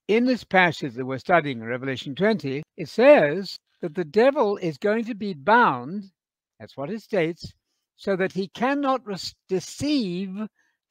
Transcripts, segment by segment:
in this passage that we're studying in Revelation 20, it says that the devil is going to be bound, that's what it states, so that he cannot deceive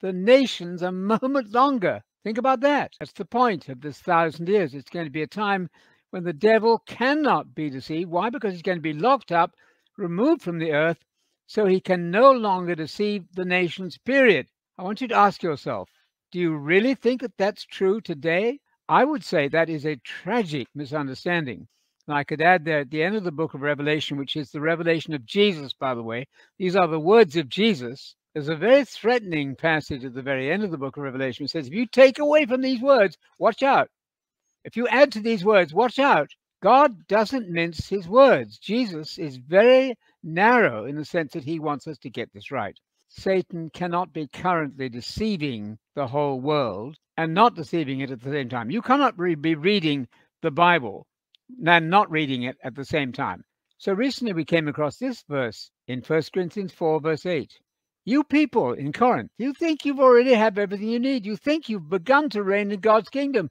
the nations a moment longer. Think about that. That's the point of this 1,000 years. It's going to be a time when the devil cannot be deceived. Why? Because he's going to be locked up, removed from the earth, so he can no longer deceive the nations, period. I want you to ask yourself, do you really think that that's true today? I would say that is a tragic misunderstanding. And I could add there at the end of the book of Revelation, which is the revelation of Jesus, by the way. These are the words of Jesus. There's a very threatening passage at the very end of the book of Revelation. It says, if you take away from these words, watch out. If you add to these words, watch out. God doesn't mince his words. Jesus is very narrow in the sense that he wants us to get this right. Satan cannot be currently deceiving the whole world and not deceiving it at the same time. You cannot be reading the Bible and not reading it at the same time. So recently we came across this verse in 1 Corinthians 4, verse 8. You people in Corinth, you think you've already have everything you need. You think you've begun to reign in God's kingdom.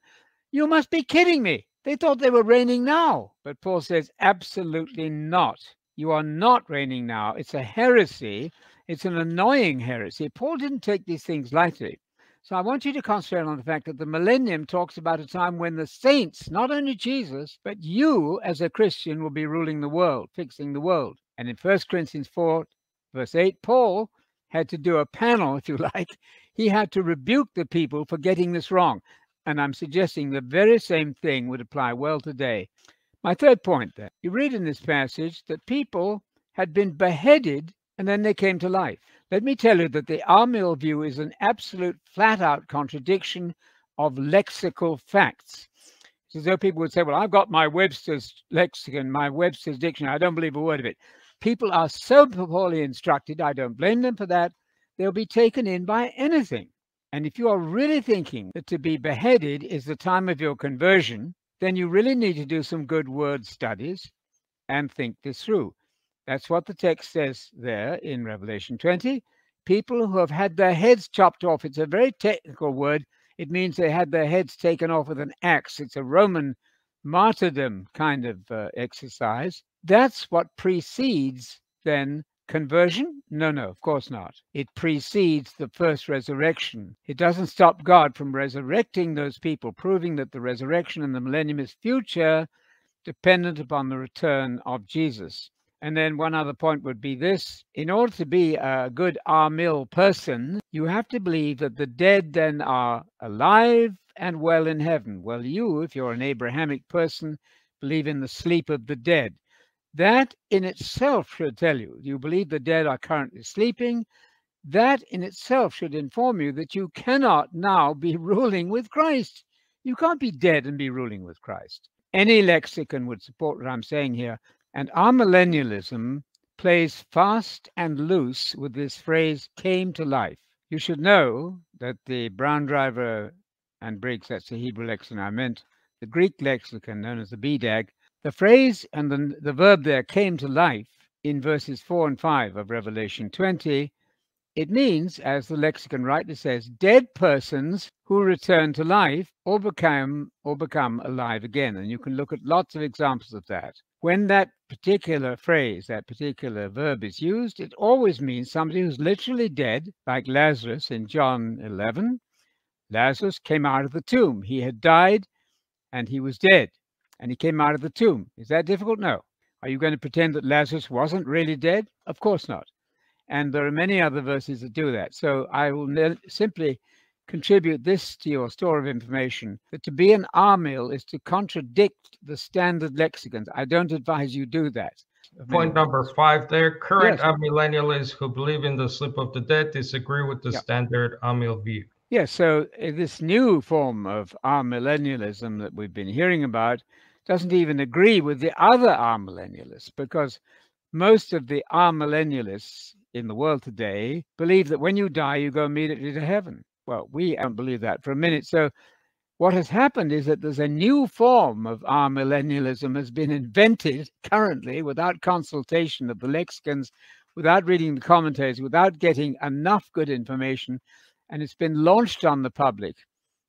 You must be kidding me. They thought they were reigning now. But Paul says, absolutely not. You are not reigning now. It's a heresy. It's an annoying heresy. Paul didn't take these things lightly. So I want you to concentrate on the fact that the millennium talks about a time when the saints, not only Jesus, but you as a Christian will be ruling the world, fixing the world. And in 1 Corinthians 4, verse 8, Paul had to do a panel, if you like. He had to rebuke the people for getting this wrong. And I'm suggesting the very same thing would apply well today. My third point then, you read in this passage that people had been beheaded and then they came to life. Let me tell you that the Amillennial view is an absolute flat-out contradiction of lexical facts. It's as though people would say, well, I've got my Webster's lexicon, my Webster's dictionary. I don't believe a word of it. People are so poorly instructed. I don't blame them for that. They'll be taken in by anything. And if you are really thinking that to be beheaded is the time of your conversion, then you really need to do some good word studies and think this through. That's what the text says there in Revelation 20. People who have had their heads chopped off. It's a very technical word. It means they had their heads taken off with an axe. It's a Roman martyrdom kind of exercise. That's what precedes then conversion? No, of course not. It precedes the first resurrection. It doesn't stop God from resurrecting those people, proving that the resurrection and the millennium is future, dependent upon the return of Jesus. And then one other point would be this. In order to be a good amillennial person, you have to believe that the dead then are alive and well in heaven. Well, you, if you're an Abrahamic person, believe in the sleep of the dead. That in itself should tell you, you believe the dead are currently sleeping. That in itself should inform you that you cannot now be ruling with Christ. You can't be dead and be ruling with Christ. Any lexicon would support what I'm saying here. And amillennialism plays fast and loose with this phrase, came to life. You should know that the Brown Driver and Briggs, that's the Hebrew lexicon I meant, the Greek lexicon known as the BDAG, the phrase and the verb there, came to life, in verses 4 and 5 of Revelation 20, it means, as the lexicon rightly says, dead persons who return to life or become alive again. And you can look at lots of examples of that. When that particular phrase, that particular verb is used, it always means somebody who's literally dead, like Lazarus in John 11. Lazarus came out of the tomb. He had died and he was dead. And he came out of the tomb. Is that difficult? No. Are you going to pretend that Lazarus wasn't really dead? Of course not. And there are many other verses that do that. So I will simply contribute this to your store of information, that to be an amillennial is to contradict the standard lexicons. I don't advise you do that. Point number 5 there. Current Yes. amillennialists who believe in the sleep of the dead disagree with the standard amillennial view. Yes, so this new form of amillennialism that we've been hearing about doesn't even agree with the other amillennialists, because most of the amillennialists in the world today believe that when you die, you go immediately to heaven. Well, we don't believe that for a minute. So what has happened is that there's a new form of amillennialism has been invented currently without consultation of the lexicons, without reading the commentaries, without getting enough good information. And it's been launched on the public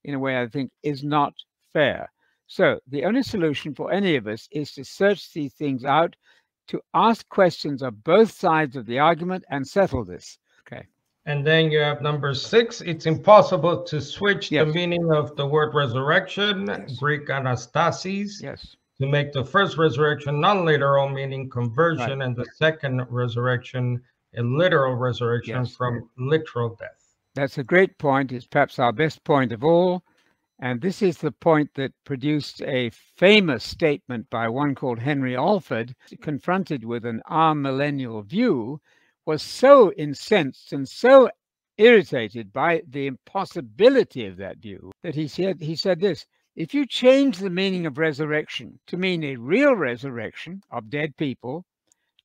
in a way I think is not fair. So the only solution for any of us is to search these things out, to ask questions of both sides of the argument and settle this. Okay. And then you have number 6. It's impossible to switch the meaning of the word resurrection, Greek anastasis, to make the first resurrection non-literal, meaning conversion, and the second resurrection a literal resurrection from literal death. That's a great point. It's perhaps our best point of all. And this is the point that produced a famous statement by one called Henry Alford, confronted with an amillennial view, was so incensed and so irritated by the impossibility of that view that he said this: if you change the meaning of resurrection to mean a real resurrection of dead people,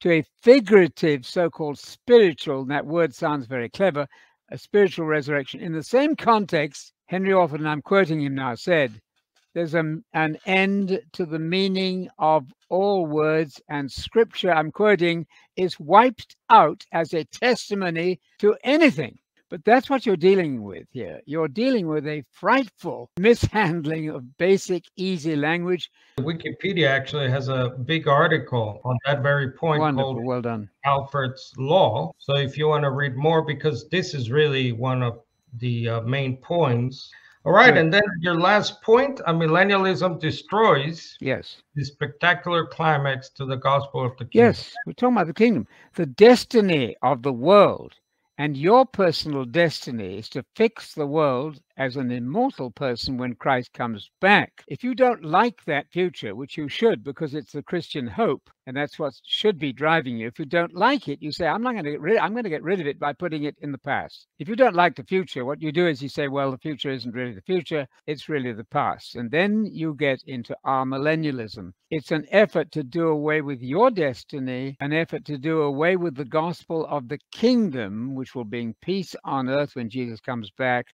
to a figurative so-called spiritual, and that word sounds very clever, a spiritual resurrection, in the same context, Henry Alford, and I'm quoting him now, said, there's an end to the meaning of all words, and scripture, I'm quoting, is wiped out as a testimony to anything. But that's what you're dealing with here. You're dealing with a frightful mishandling of basic, easy language. Wikipedia actually has a big article on that very point. Wonderful, called well done. Alford's Law. So if you want to read more, because this is really one of the main points. All right, and then your last point, amillennialism destroys the spectacular climax to the gospel of the kingdom. Yes, we're talking about the kingdom. The destiny of the world and your personal destiny is to fix the world as an immortal person when Christ comes back. If you don't like that future, which you should, because it's the Christian hope, and that's what should be driving you. If you don't like it, you say, I'm going to get rid of it by putting it in the past. If you don't like the future, what you do is you say, well, the future isn't really the future, it's really the past. And then you get into amillennialism. It's an effort to do away with your destiny, an effort to do away with the gospel of the kingdom, which will bring peace on earth when Jesus comes back,